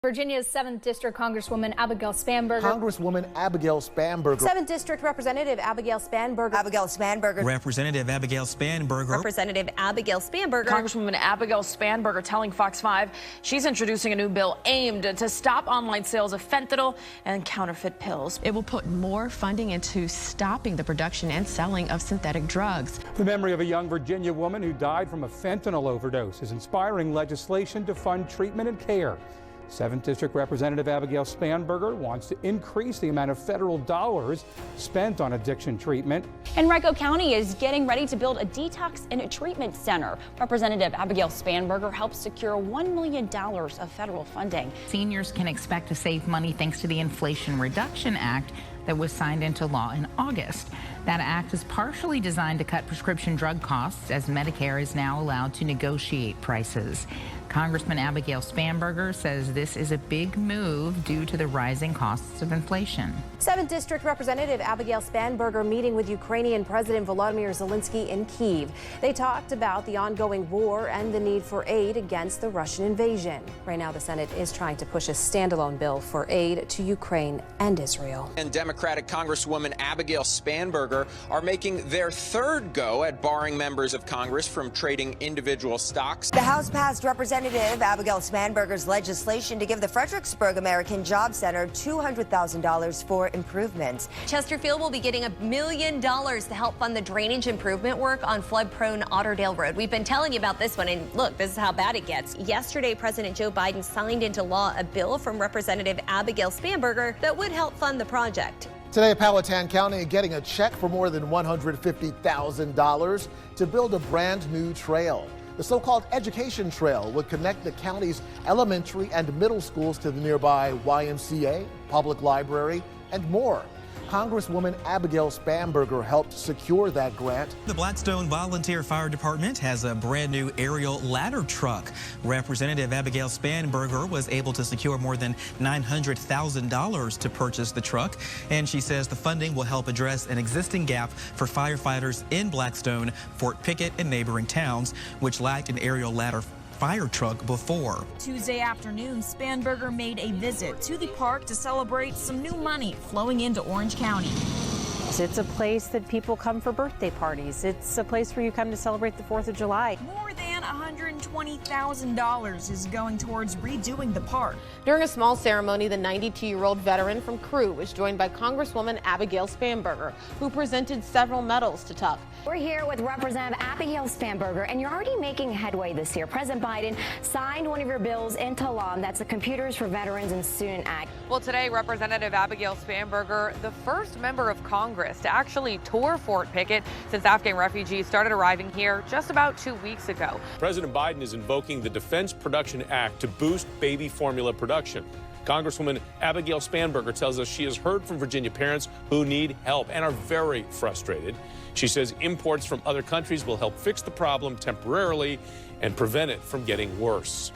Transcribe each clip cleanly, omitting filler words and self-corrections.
Virginia's 7th District Congresswoman Abigail Spanberger. Congresswoman Abigail Spanberger. 7th District Representative Abigail Spanberger. Abigail Spanberger. Representative Abigail Spanberger. Representative Abigail Spanberger. Congresswoman Abigail Spanberger telling Fox 5 she's introducing a new bill aimed to stop online sales of fentanyl and counterfeit pills. It will put more funding into stopping the production and selling of synthetic drugs. The memory of a young Virginia woman who died from a fentanyl overdose is inspiring legislation to fund treatment and care. 7th District Representative Abigail Spanberger wants to increase the amount of federal dollars spent on addiction treatment. Henrico County is getting ready to build a detox and a treatment center. Representative Abigail Spanberger helped secure $1 million of federal funding. Seniors can expect to save money thanks to the Inflation Reduction Act that was signed into law in August. That act is partially designed to cut prescription drug costs, as Medicare is now allowed to negotiate prices. Congressman Abigail Spanberger says this is a big move due to the rising costs of inflation. 7th District Representative Abigail Spanberger meeting with Ukrainian President Volodymyr Zelensky in Kyiv. They talked about the ongoing war and the need for aid against the Russian invasion. Right now, the Senate is trying to push a standalone bill for aid to Ukraine and Israel. And Democratic Congresswoman Abigail Spanberger are making their third go at barring members of Congress from trading individual stocks. The House passed Representative Abigail Spanberger's legislation to give the Fredericksburg American Job Center $200,000 for improvements. Chesterfield will be getting $1 million to help fund the drainage improvement work on flood-prone Otterdale Road. We've been telling you about this one, and look, this is how bad it gets. Yesterday, President Joe Biden signed into law a bill from Representative Abigail Spanberger that would help fund the project. Today, Powhatan County getting a check for more than $150,000 to build a brand new trail. The so-called Education Trail would connect the county's elementary and middle schools to the nearby YMCA, public library, and more. Congresswoman Abigail Spanberger helped secure that grant. The Blackstone Volunteer Fire Department has a brand new aerial ladder truck. Representative Abigail Spanberger was able to secure more than $900,000 to purchase the truck, and she says the funding will help address an existing gap for firefighters in Blackstone, Fort Pickett, and neighboring towns, which lacked an aerial ladder fire truck before. Tuesday afternoon, Spanberger made a visit to the park to celebrate some new money flowing into Orange County. It's a place that people come for birthday parties. It's a place where you come to celebrate the 4th of July. More than $120,000 is going towards redoing the park. During a small ceremony, the 92-year-old veteran from Crew was joined by Congresswoman Abigail Spanberger, who presented several medals to Tuck. We're here with Representative Abigail Spanberger, and you're already making headway this year. President Biden signed one of your bills into law, and that's the Computers for Veterans and Student Act. Well, today, Representative Abigail Spanberger, the first member of Congress to actually tour Fort Pickett since Afghan refugees started arriving here just about 2 weeks ago. President Biden is invoking the Defense Production Act to boost baby formula production. Congresswoman Abigail Spanberger tells us she has heard from Virginia parents who need help and are very frustrated. She says imports from other countries will help fix the problem temporarily and prevent it from getting worse.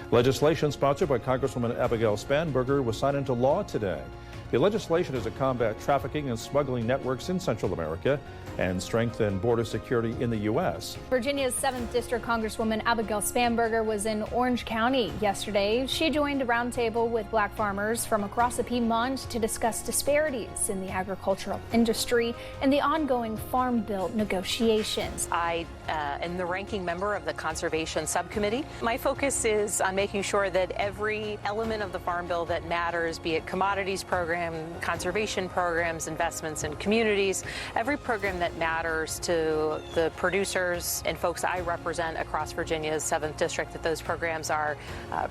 Legislation sponsored by Congresswoman Abigail Spanberger was signed into law today. The legislation is to combat trafficking and smuggling networks in Central America and strengthen border security in the U.S. Virginia's 7th District Congresswoman Abigail Spanberger was in Orange County yesterday. She joined a roundtable with black farmers from across the Piedmont to discuss disparities in the agricultural industry and the ongoing Farm Bill negotiations. I am the ranking member of the Conservation Subcommittee. My focus is on making sure that every element of the Farm Bill that matters, be it commodities program, conservation programs, investments in communities, every program that matters to the producers and folks I represent across Virginia's 7th District, that those programs are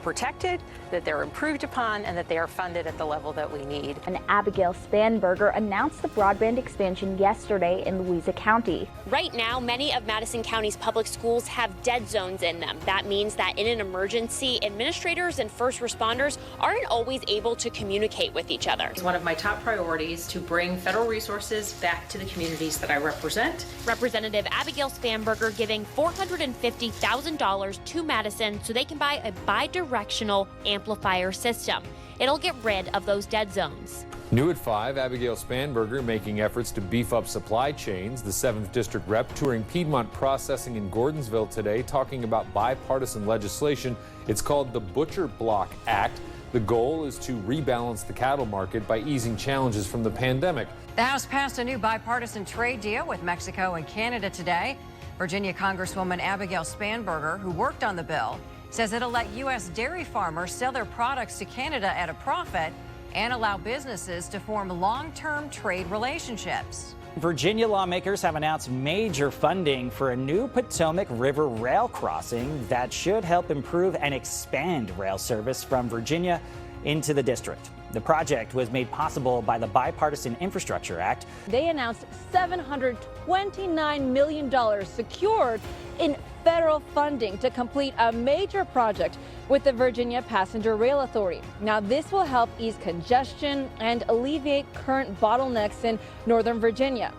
protected, that they're improved upon, and that they are funded at the level that we need. And Abigail Spanberger announced the broadband expansion yesterday in Louisa County. Right now, many of Madison County's public schools have dead zones in them. That means that in an emergency, administrators and first responders aren't always able to communicate with each other. It's one of my top priorities to bring federal resources back to the communities that I represent. Representative Abigail Spanberger giving $450,000 to Madison so they can buy a bi-directional amplifier system. It'll get rid of those dead zones. New at 5, Abigail Spanberger making efforts to beef up supply chains. The 7th District rep touring Piedmont Processing in Gordonsville today, talking about bipartisan legislation. It's called the Butcher Block Act. The goal is to rebalance the cattle market by easing challenges from the pandemic. The House passed a new bipartisan trade deal with Mexico and Canada today. Virginia Congresswoman Abigail Spanberger, who worked on the bill, says it'll let U.S. dairy farmers sell their products to Canada at a profit and allow businesses to form long-term trade relationships. Virginia lawmakers have announced major funding for a new Potomac River rail crossing that should help improve and expand rail service from Virginia into the district. The project was made possible by the Bipartisan Infrastructure Act. They announced $729 million secured in federal funding to complete a major project with the Virginia Passenger Rail Authority. Now, this will help ease congestion and alleviate current bottlenecks in Northern Virginia.